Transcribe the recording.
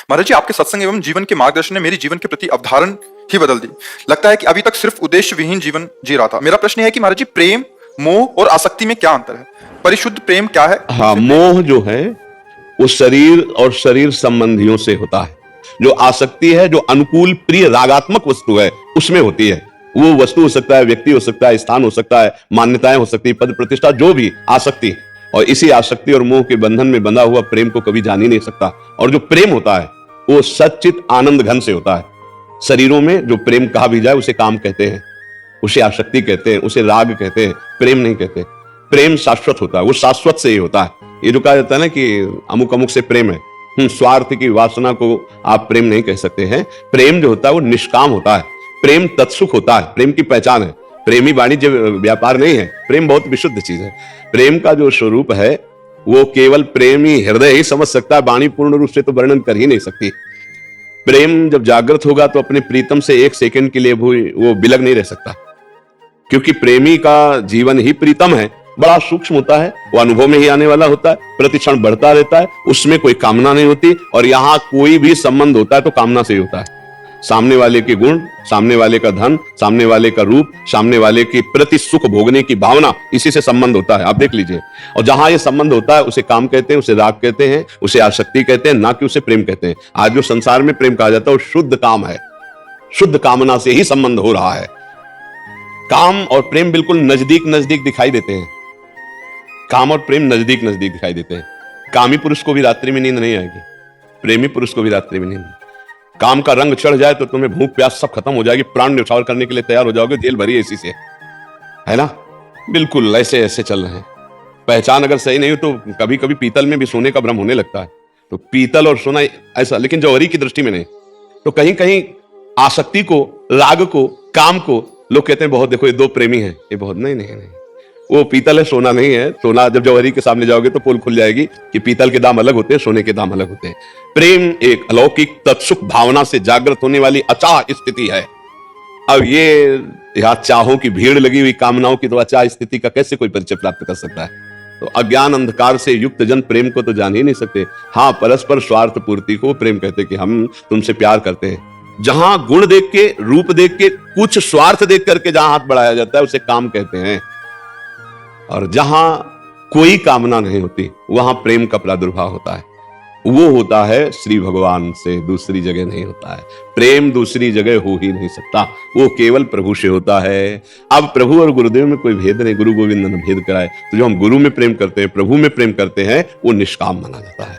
महाराज जी, आपके सत्संग एवं जीवन के मार्गदर्शन ने मेरी जीवन के प्रति अवधारण ही बदल दी। लगता है कि अभी तक सिर्फ उद्देश्य विहीन जीवन जी रहा था। मेरा प्रश्न है कि महाराज जी, प्रेम, मोह और आसक्ति में क्या अंतर है? परिशुद्ध प्रेम क्या है? हाँ, मोह जो है वो शरीर और शरीर संबंधियों से होता है। जो आसक्ति है, जो अनुकूल प्रिय रागात्मक वस्तु है, उसमें होती है। वो वस्तु हो सकता है, व्यक्ति हो सकता है, स्थान हो सकता है, मान्यताएं हो सकती है, पद प्रतिष्ठा, जो भी आसक्ति। और इसी आसक्ति और मोह के बंधन में बंधा हुआ प्रेम को कभी जान ही नहीं सकता। और जो प्रेम होता है वो सच्चित आनंद घन से होता है। शरीरों में जो प्रेम कहा भी जाए उसे काम कहते हैं, उसे आसक्ति कहते हैं, उसे राग कहते हैं, प्रेम नहीं कहते। प्रेम शाश्वत होता है, वो शाश्वत से ही होता है। ये जो कहा जाता है ना कि अमुक अमुक से प्रेम है, स्वार्थ की वासना को आप प्रेम नहीं कह सकते हैं। प्रेम जो होता है वो निष्काम होता है, प्रेम तत्सुख होता है, प्रेम की पहचान है। प्रेमी वाणिज्य व्यापार नहीं है, प्रेम बहुत विशुद्ध चीज है। प्रेम का जो स्वरूप है वो केवल प्रेमी हृदय ही समझ सकता है, वाणी पूर्ण रूप से तो वर्णन कर ही नहीं सकती। प्रेम जब जागृत होगा तो अपने प्रीतम से एक सेकंड के लिए वो बिलग नहीं रह सकता, क्योंकि प्रेमी का जीवन ही प्रीतम है, बड़ा सूक्ष्म होता है, वो अनुभव में ही आने वाला होता है, प्रतिक्षण बढ़ता रहता है, उसमें कोई कामना नहीं होती। और यहां कोई भी संबंध होता है तो कामना से ही होता है। सामने वाले के गुण, सामने वाले का धन, सामने वाले का रूप, सामने वाले के प्रति सुख भोगने की भावना, इसी से संबंध होता है, आप देख लीजिए। और जहां ये संबंध होता है उसे काम कहते हैं, उसे राग कहते हैं, उसे आसक्ति कहते हैं, ना कि उसे प्रेम कहते हैं। आज जो संसार में प्रेम कहा जाता है वो शुद्ध काम है, शुद्ध कामना से ही संबंध हो रहा है। काम और प्रेम बिल्कुल नजदीक नजदीक दिखाई देते हैं, काम और प्रेम नजदीक नजदीक दिखाई देते हैं। कामी पुरुष को भी रात्रि में नींद नहीं आएगी, प्रेमी पुरुष को भी रात्रि में नींद। काम का रंग चढ़ जाए तो तुम्हें भूख प्यास सब खत्म हो जाएगी, प्राण न्यौछावर करने के लिए तैयार हो जाओगे, जेल भरी है इसी से, है ना। बिल्कुल ऐसे ऐसे चल रहे हैं। पहचान अगर सही नहीं हो तो कभी कभी पीतल में भी सोने का भ्रम होने लगता है। तो पीतल और सोना ऐसा, लेकिन जौहरी की दृष्टि में नहीं। तो कहीं कहीं आसक्ति को, राग को, काम को लोग कहते हैं बहुत, देखो ये दो प्रेमी हैं, ये बहुत, नहीं नहीं नहीं, वो पीतल है, सोना नहीं है। सोना जब जौहरी के सामने जाओगे तो पोल खुल जाएगी कि पीतल के दाम अलग होते हैं, सोने के दाम अलग होते हैं। प्रेम एक अलौकिक तत्सुख भावना से जागृत होने वाली अचाह स्थिति है। अब ये यहाँ चाहों की भीड़ लगी हुई कामनाओं की तो अचाह स्थिति का कैसे कोई परिचय प्राप्त कर सकता है? तो अज्ञान अंधकार से युक्त जन प्रेम को तो जान ही नहीं सकते। हाँ, परस्पर स्वार्थ पूर्ति को प्रेम कहते कि हम तुमसे प्यार करते हैं। जहां गुण देख के, रूप देख के, कुछ स्वार्थ देख करके जहां हाथ बढ़ाया जाता है उसे काम कहते हैं। और जहां कोई कामना नहीं होती वहां प्रेम का प्रादुर्भाव होता है। वो होता है श्री भगवान से, दूसरी जगह नहीं होता है। प्रेम दूसरी जगह हो ही नहीं सकता, वो केवल प्रभु से होता है। अब प्रभु और गुरुदेव में कोई भेद नहीं, गुरु गोविंद ने भेद कराए। तो जो हम गुरु में प्रेम करते हैं, प्रभु में प्रेम करते हैं, वो निष्काम माना जाता है।